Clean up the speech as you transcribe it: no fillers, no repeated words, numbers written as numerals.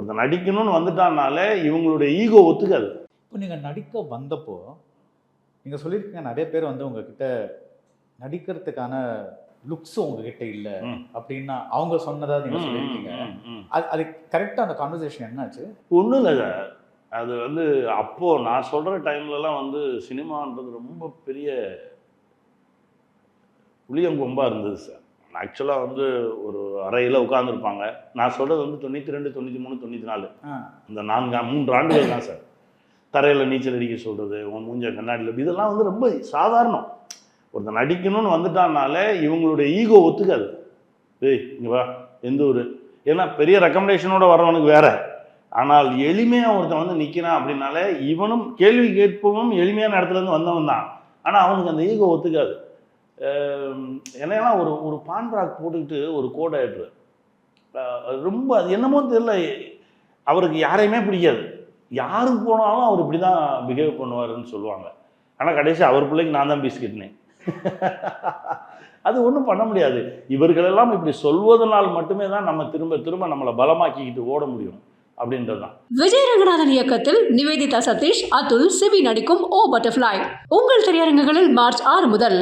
ஒருத்தன் நடிக்கணும்னு வந்துட்டானாலே இவங்களுடைய ஈகோ ஒத்துக்காது. இப்போ நீங்கள் நடிக்க வந்தப்போ நீங்கள் சொல்லியிருக்கீங்க நிறைய பேர் வந்து உங்ககிட்ட நடிக்கிறதுக்கான லுக்ஸும் உங்ககிட்ட இல்லை அப்படின்னா அவங்க சொன்னதா நீங்கள் சொல்லியிருக்கீங்க. அது கரெக்டாக அந்த கான்வர்சேஷன் என்னாச்சு? ஒன்றும் இல்லை சார், அது வந்து அப்போது நான் சொல்கிற டைம்லலாம் வந்து சினிமான்றது ரொம்ப பெரிய புளியங்கொம்பாக இருந்தது சார். ஆக்சுவலாக வந்து ஒரு அறையில் உட்காந்துருப்பாங்க. நான் சொல்கிறது வந்து 92, 93, 94 இந்த 3 ஆண்டுகள் தான் சார். தரையில் நீச்சல் அடிக்க சொல்கிறது, உன் மூஞ்ச கண்ணாடியில், இதெல்லாம் வந்து ரொம்ப சாதாரணம். ஒருத்தன் நடிக்கணும்னு வந்துட்டானாலே இவங்களுடைய ஈகோ ஒத்துக்காது. ஏய் இங்கே வா, எந்த ஊர், ஏன்னா பெரிய ரெக்கமெண்டேஷனோட வரவனுக்கு வேற. ஆனால் எளிமையாக ஒருத்தன் வந்து நிற்கிறான் அப்படின்னாலே இவனும் கேள்வி கேட்பவனும் எளிமையான இடத்துலேருந்து வந்தவன் தான். ஆனால் அவனுக்கு அந்த ஈகோ ஒத்துக்காது. என்னன்னா ஒரு பான்ராக் போட்டுக்கிட்டு ஒரு கோடை ஆயிடுற ரொம்ப அது என்னமோ தெரியல, அவருக்கு யாரையுமே பிடிக்காது. யாருக்கு போனாலும் அவர் இப்படி தான் பிஹேவ் பண்ணுவாருன்னு சொல்லுவாங்க. ஆனால் கடைசி அவர் பிள்ளைக்கு நான் தான் பீஸ் கட்டினேன். அது ஒன்றும் பண்ண முடியாது. இவர்களெல்லாம் இப்படி சொல்வதனால் மட்டுமே தான் நம்ம திரும்ப திரும்ப நம்மளை பலமாக்கிக்கிட்டு ஓட முடியும் அப்படின்றது தான். விஜய் ரங்கநாதன் இயக்கத்தில் நிவேதிதா சதீஷ், அதுல், சிவி நடிக்கும் ஓ பட்டர்ஃப்ளை உங்கள் திரையரங்குகளில் மார்ச் 6 முதல்.